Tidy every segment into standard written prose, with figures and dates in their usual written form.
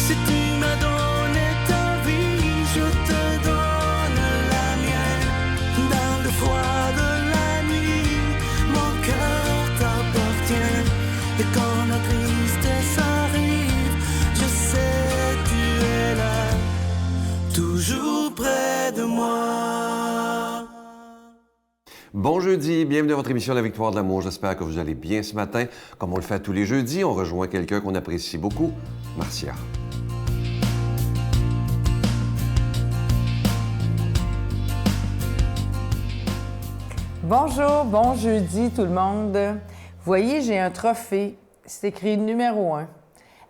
Si tu m'as donné ta vie, je te donne la mienne. Dans le froid de la nuit, mon cœur t'appartient. Et quand la tristesse arrive, je sais tu es là, toujours près de moi. Bon jeudi, bienvenue à votre émission La Victoire de l'amour. J'espère que vous allez bien ce matin. Comme on le fait tous les jeudis, on rejoint quelqu'un qu'on apprécie beaucoup, Marcia. Bonjour, bon jeudi tout le monde. Vous voyez, j'ai un trophée. C'est écrit numéro 1.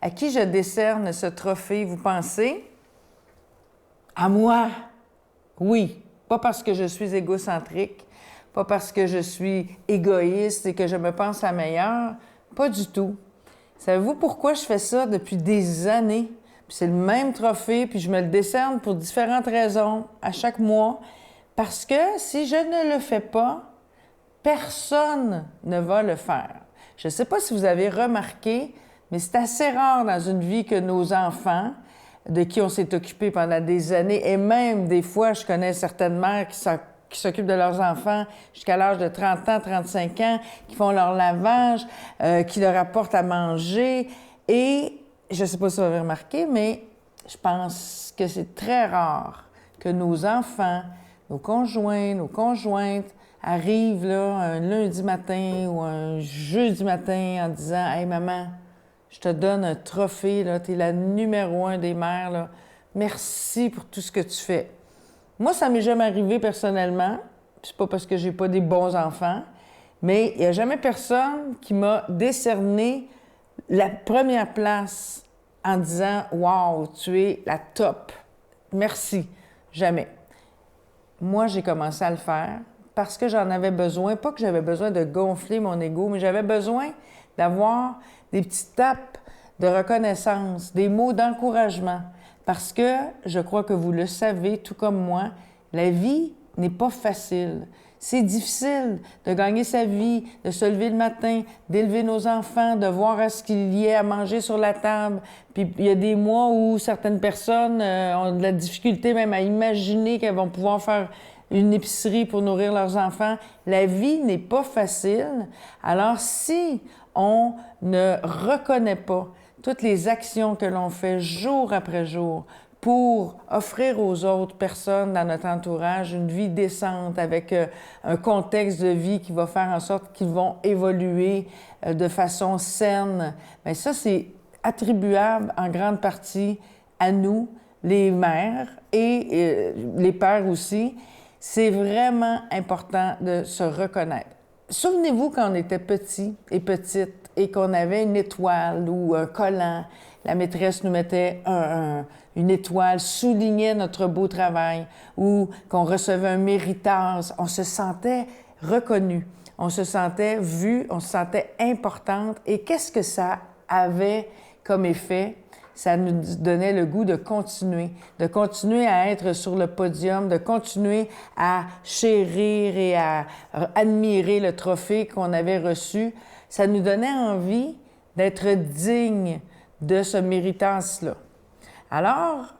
À qui je décerne ce trophée, vous pensez? À moi. Oui, pas parce que je suis égocentrique, pas parce que je suis égoïste et que je me pense la meilleure. Pas du tout. Savez-vous pourquoi je fais ça depuis des années? Puis c'est le même trophée, puis je me le décerne pour différentes raisons à chaque mois. Parce que si je ne le fais pas, personne ne va le faire. Je ne sais pas si vous avez remarqué, mais c'est assez rare dans une vie que nos enfants, de qui on s'est occupé pendant des années, et même des fois, je connais certaines mères qui s'occupent de leurs enfants jusqu'à l'âge de 30 ans, 35 ans, qui font leur lavage, qui leur apportent à manger. Et je ne sais pas si vous avez remarqué, mais je pense que c'est très rare que nos enfants, nos conjoints, nos conjointes arrivent là, un lundi matin ou un jeudi matin en disant « Hey maman, je te donne un trophée, tu es la numéro 1 des mères, là. Merci pour tout ce que tu fais. » Moi, ça m'est jamais arrivé personnellement. C'est pas parce que j'ai pas des bons enfants, mais il n'y a jamais personne qui m'a décerné la première place en disant « Wow, tu es la top. Merci. » Jamais. Moi, j'ai commencé à le faire parce que j'en avais besoin. Pas que j'avais besoin de gonfler mon ego, mais j'avais besoin d'avoir des petites tapes de reconnaissance, des mots d'encouragement. Parce que, je crois que vous le savez, tout comme moi, la vie n'est pas facile. C'est difficile de gagner sa vie, de se lever le matin, d'élever nos enfants, de voir à ce qu'il y ait à manger sur la table. Puis il y a des mois où certaines personnes ont de la difficulté même à imaginer qu'elles vont pouvoir faire une épicerie pour nourrir leurs enfants. La vie n'est pas facile. Alors si on ne reconnaît pas toutes les actions que l'on fait jour après jour pour offrir aux autres personnes dans notre entourage une vie décente avec un contexte de vie qui va faire en sorte qu'ils vont évoluer de façon saine, bien ça, c'est attribuable en grande partie à nous, les mères et les pères aussi. C'est vraiment important de se reconnaître. Souvenez-vous quand on était petit et petite et qu'on avait une étoile ou un collant, la maîtresse nous mettait une étoile, soulignait notre beau travail, ou qu'on recevait un méritage, on se sentait reconnu, on se sentait vu, on se sentait importante. Et qu'est-ce que ça avait comme effet? Ça nous donnait le goût de continuer à être sur le podium, de continuer à chérir et à admirer le trophée qu'on avait reçu. Ça nous donnait envie d'être digne de ce méritage-là. Alors,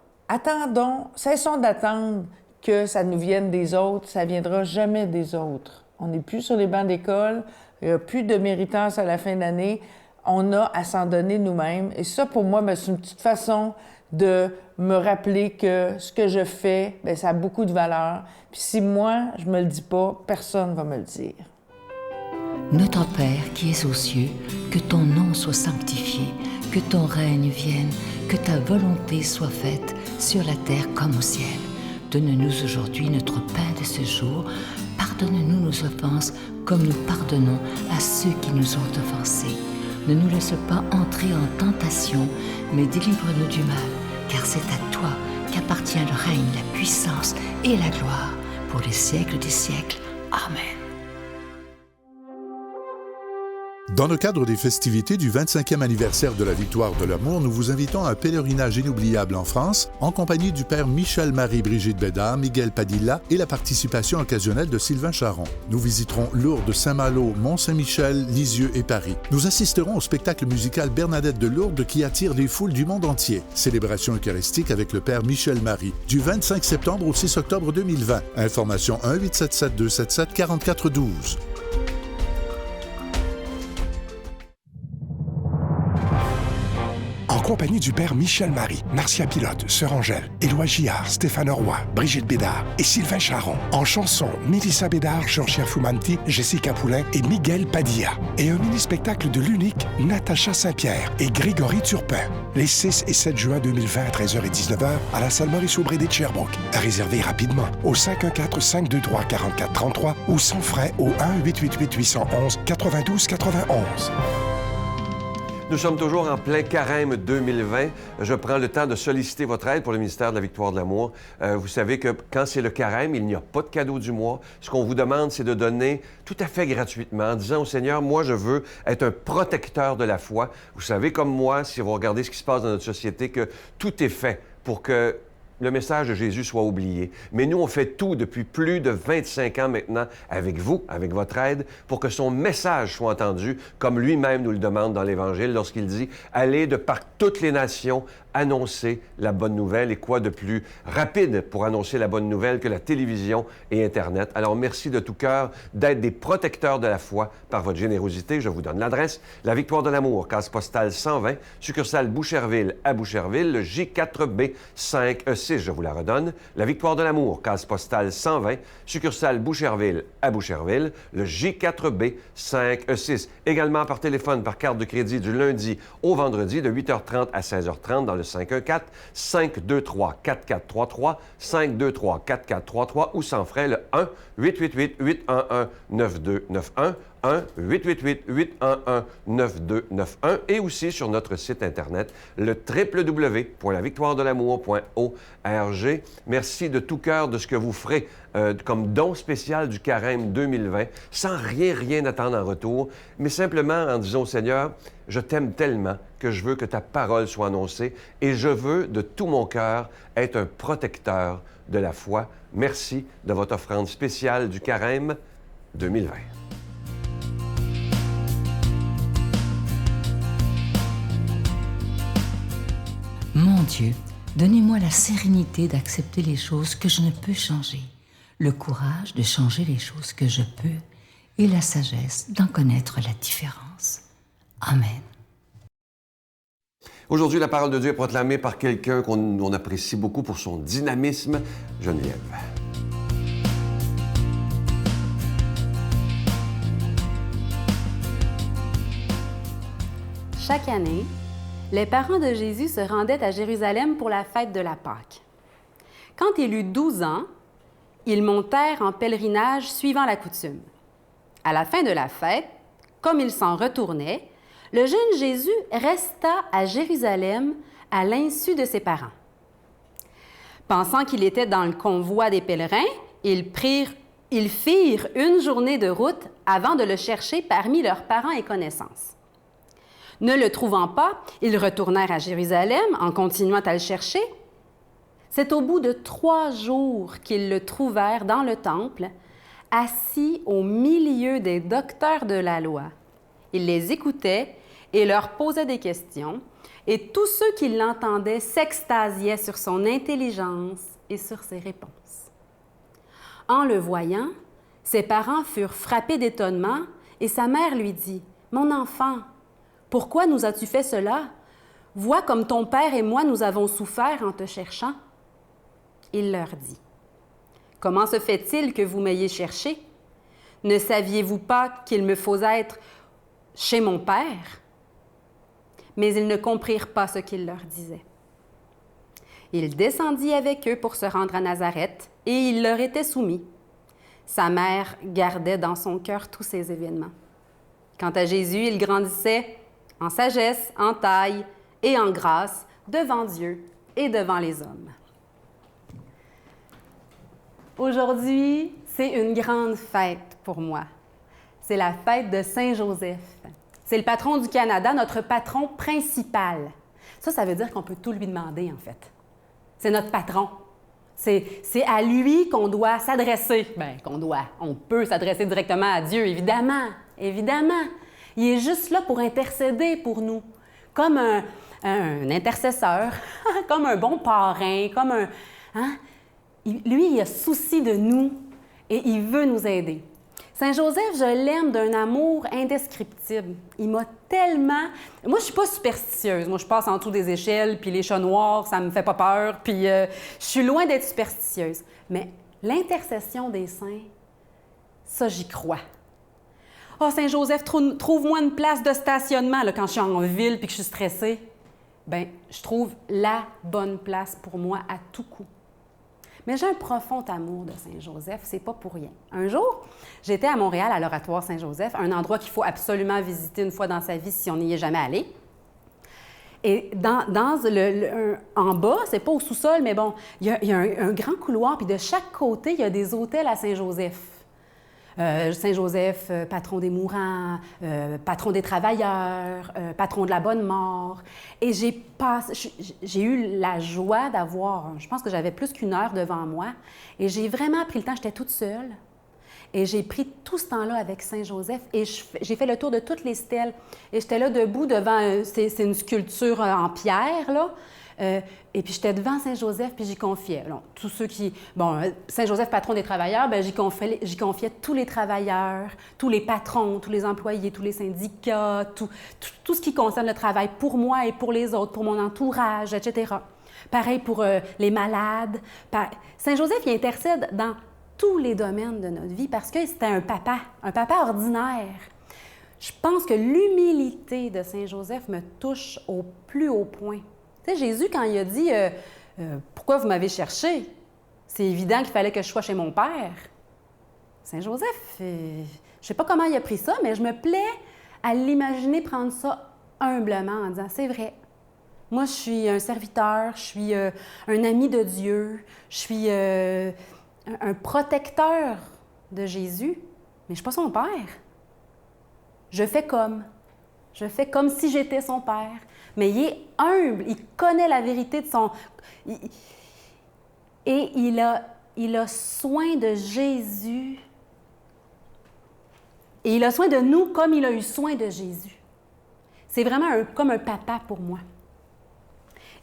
cessons d'attendre que ça nous vienne des autres, ça ne viendra jamais des autres. On n'est plus sur les bancs d'école, il n'y a plus de méritage à la fin d'année. On a à s'en donner nous-mêmes. Et ça, pour moi, c'est une petite façon de me rappeler que ce que je fais, bien, ça a beaucoup de valeur. Puis si moi, je me le dis pas, personne ne va me le dire. Notre Père qui es aux cieux, que ton nom soit sanctifié, que ton règne vienne, que ta volonté soit faite sur la terre comme au ciel. Donne-nous aujourd'hui notre pain de ce jour. Pardonne-nous nos offenses comme nous pardonnons à ceux qui nous ont offensés. Ne nous laisse pas entrer en tentation, mais délivre-nous du mal, car c'est à toi qu'appartient le règne, la puissance et la gloire pour les siècles des siècles. Amen. Dans le cadre des festivités du 25e anniversaire de la Victoire de l'Amour, nous vous invitons à un pèlerinage inoubliable en France, en compagnie du père Michel-Marie Brigitte Bédard, Miguel Padilla et la participation occasionnelle de Sylvain Charon. Nous visiterons Lourdes, Saint-Malo, Mont-Saint-Michel, Lisieux et Paris. Nous assisterons au spectacle musical Bernadette de Lourdes qui attire les foules du monde entier. Célébration eucharistique avec le père Michel-Marie, du 25 septembre au 6 octobre 2020. Information 1-877-277-4412. En compagnie du père Michel-Marie, Marcia Pilote, Sœur Angèle, Éloi Gillard, Stéphane Roy, Brigitte Bédard et Sylvain Charon. En chanson, Mélissa Bédard, Jean-Pierre Fumanti, Jessica Poulain et Miguel Padilla. Et un mini-spectacle de l'unique Natacha Saint-Pierre et Grégory Turpin. Les 6 et 7 juin 2020 à 13h et 19h à la salle Maurice-Aubry de Sherbrooke. Réservez rapidement au 514-523-4433 ou sans frais au 1-888-811-9291. Nous sommes toujours en plein carême 2020. Je prends le temps de solliciter votre aide pour le ministère de la Victoire de l'Amour. Vous savez que quand c'est le carême, il n'y a pas de cadeau du mois. Ce qu'on vous demande, c'est de donner tout à fait gratuitement en disant au Seigneur, moi, je veux être un protecteur de la foi. Vous savez comme moi, si vous regardez ce qui se passe dans notre société, que tout est fait pour que le message de Jésus soit oublié. Mais nous, on fait tout depuis plus de 25 ans maintenant avec vous, avec votre aide, pour que son message soit entendu, comme lui-même nous le demande dans l'Évangile lorsqu'il dit « Allez de par toutes les nations annoncer la bonne nouvelle » et quoi de plus rapide pour annoncer la bonne nouvelle que la télévision et Internet. Alors, merci de tout cœur d'être des protecteurs de la foi par votre générosité. Je vous donne l'adresse. La Victoire de l'Amour, case postale 120, succursale Boucherville à Boucherville, le J4B 5E6. Je vous la redonne. La Victoire de l'Amour, case postale 120, succursale Boucherville à Boucherville, le J4B 5E6. Également par téléphone, par carte de crédit du lundi au vendredi de 8h30 à 16h30 dans le 514-523-4433, 523-4433 ou sans frais le 1-888-811-9291, 1-888-811-9291 et aussi sur notre site Internet, le www.lavictoiredelamour.org. Merci de tout cœur de ce que vous ferez comme don spécial du carême 2020, sans rien attendre en retour, mais simplement en disant au Seigneur, je t'aime tellement que je veux que ta parole soit annoncée et je veux de tout mon cœur être un protecteur de la foi. Merci de votre offrande spéciale du carême 2020. Mon Dieu, donnez-moi la sérénité d'accepter les choses que je ne peux changer, le courage de changer les choses que je peux et la sagesse d'en connaître la différence. Amen. Aujourd'hui, la parole de Dieu est proclamée par quelqu'un qu'on apprécie beaucoup pour son dynamisme, Geneviève. Chaque année, les parents de Jésus se rendaient à Jérusalem pour la fête de la Pâque. Quand il eut 12 ans, ils montèrent en pèlerinage suivant la coutume. À la fin de la fête, comme ils s'en retournaient, le jeune Jésus resta à Jérusalem à l'insu de ses parents. Pensant qu'il était dans le convoi des pèlerins, ils firent une journée de route avant de le chercher parmi leurs parents et connaissances. Ne le trouvant pas, ils retournèrent à Jérusalem en continuant à le chercher. C'est au bout de 3 jours qu'ils le trouvèrent dans le temple, assis au milieu des docteurs de la loi. Il les écoutait et leur posait des questions, et tous ceux qui l'entendaient s'extasiaient sur son intelligence et sur ses réponses. En le voyant, ses parents furent frappés d'étonnement, et sa mère lui dit, « Mon enfant, pourquoi nous as-tu fait cela? Vois comme ton père et moi nous avons souffert en te cherchant. » Il leur dit, « Comment se fait-il que vous m'ayez cherché? Ne saviez-vous pas qu'il me faut être chez mon père? » Mais ils ne comprirent pas ce qu'il leur disait. Il descendit avec eux pour se rendre à Nazareth, et il leur était soumis. Sa mère gardait dans son cœur tous ces événements. Quant à Jésus, il grandissait en sagesse, en taille et en grâce devant Dieu et devant les hommes. Aujourd'hui, c'est une grande fête pour moi. C'est la fête de Saint Joseph. C'est le patron du Canada, notre patron principal. Ça veut dire qu'on peut tout lui demander, en fait. C'est notre patron. C'est à lui qu'on doit s'adresser. Bien, on peut s'adresser directement à Dieu, évidemment. Évidemment. Il est juste là pour intercéder pour nous. Comme un intercesseur, comme un bon parrain, comme un... Hein? Lui, il a souci de nous et il veut nous aider. Saint Joseph, je l'aime d'un amour indescriptible. Il m'a tellement... Moi, je suis pas superstitieuse. Moi, je passe en dessous des échelles, puis les chats noirs, ça me fait pas peur, puis je suis loin d'être superstitieuse. Mais l'intercession des saints, ça, j'y crois. « Oh, Saint Joseph, trouve-moi une place de stationnement là, quand je suis en ville puis que je suis stressée. » Bien, je trouve la bonne place pour moi à tout coup. Mais j'ai un profond amour de Saint-Joseph, c'est pas pour rien. Un jour, j'étais à Montréal, à l'Oratoire Saint-Joseph, un endroit qu'il faut absolument visiter une fois dans sa vie si on n'y est jamais allé. Et en bas, c'est pas au sous-sol, mais bon, il y a un grand couloir, puis de chaque côté, il y a des hôtels à Saint-Joseph. Saint-Joseph, patron des mourants, patron des travailleurs, patron de la bonne mort. Et j'ai eu la joie d'avoir, je pense que j'avais plus qu'une heure devant moi, et j'ai vraiment pris le temps, j'étais toute seule, et j'ai pris tout ce temps-là avec Saint-Joseph, et j'ai fait le tour de toutes les stèles. Et j'étais là debout devant, c'est une sculpture en pierre, là, et puis j'étais devant Saint-Joseph, puis j'y confiais. Alors, tous ceux qui... Bon, Saint-Joseph, patron des travailleurs, bien, j'y confiais tous les travailleurs, tous les patrons, tous les employés, tous les syndicats, tout ce qui concerne le travail pour moi et pour les autres, pour mon entourage, etc. Pareil pour les malades. Saint-Joseph, il intercède dans tous les domaines de notre vie parce que c'était un papa ordinaire. Je pense que l'humilité de Saint-Joseph me touche au plus haut point. Tu sais, Jésus, quand il a dit « Pourquoi vous m'avez cherché? » C'est évident qu'il fallait que je sois chez mon Père. Saint-Joseph, je ne sais pas comment il a pris ça, mais je me plais à l'imaginer prendre ça humblement en disant « C'est vrai, moi je suis un serviteur, je suis un ami de Dieu, je suis un protecteur de Jésus, mais je ne suis pas son Père. Je fais comme si j'étais son Père. » Mais il est humble, il connaît la vérité de son... Et il a soin de Jésus. Et il a soin de nous comme il a eu soin de Jésus. C'est vraiment comme un papa pour moi.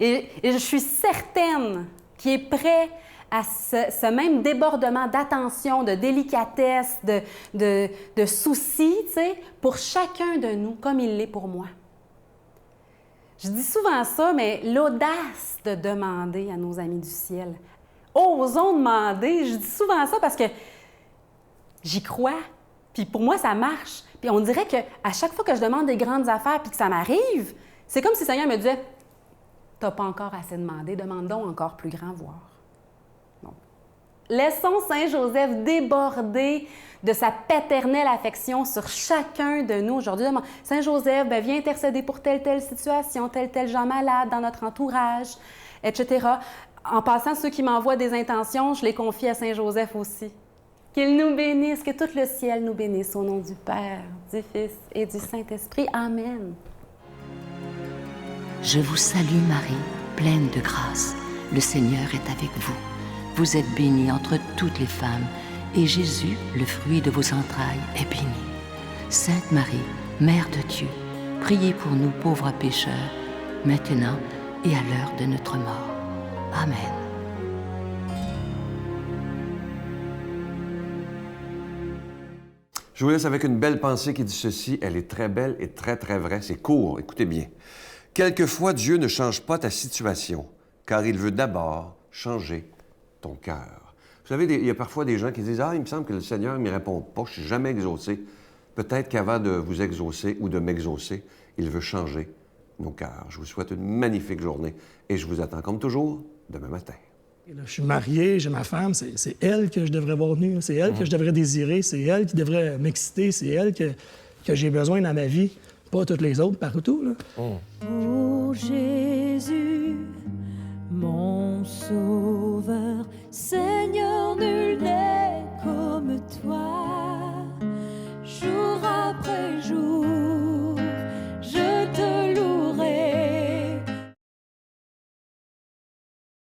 Et je suis certaine qu'il est prêt à ce même débordement d'attention, de délicatesse, de soucis, tu sais, pour chacun de nous, comme il l'est pour moi. Je dis souvent ça, mais l'audace de demander à nos amis du ciel. Osons demander. Je dis souvent ça parce que j'y crois. Puis pour moi, ça marche. Puis on dirait qu'à chaque fois que je demande des grandes affaires puis que ça m'arrive, c'est comme si le Seigneur me disait « T'as pas encore assez demandé, demande donc encore plus grand, voir. » Laissons Saint-Joseph déborder de sa paternelle affection sur chacun de nous aujourd'hui. Saint-Joseph, viens intercéder pour telle situation, tel gens malades dans notre entourage, etc. En passant, ceux qui m'envoient des intentions, je les confie à Saint-Joseph aussi. Qu'il nous bénisse, que tout le ciel nous bénisse au nom du Père, du Fils et du Saint-Esprit. Amen. Je vous salue Marie, pleine de grâce. Le Seigneur est avec vous. Vous êtes bénie entre toutes les femmes, et Jésus, le fruit de vos entrailles, est béni. Sainte Marie, Mère de Dieu, priez pour nous pauvres pécheurs, maintenant et à l'heure de notre mort. Amen. Je vous laisse avec une belle pensée qui dit ceci. Elle est très belle et très, très vraie. C'est court, écoutez bien. Quelquefois, Dieu ne change pas ta situation, car il veut d'abord changer ton cœur. Vous savez, il y a parfois des gens qui disent « Ah, il me semble que le Seigneur ne me répond pas, je ne suis jamais exaucé. » Peut-être qu'avant de vous exaucer ou de m'exaucer, il veut changer nos cœurs. Je vous souhaite une magnifique journée et je vous attends comme toujours demain matin. Là, je suis marié, j'ai ma femme, c'est elle que je devrais voir venue, c'est elle que je devrais désirer, c'est elle qui devrait m'exciter, c'est elle que j'ai besoin dans ma vie, pas toutes les autres partout. Là. Oh Jésus, mon Sauveur, Seigneur.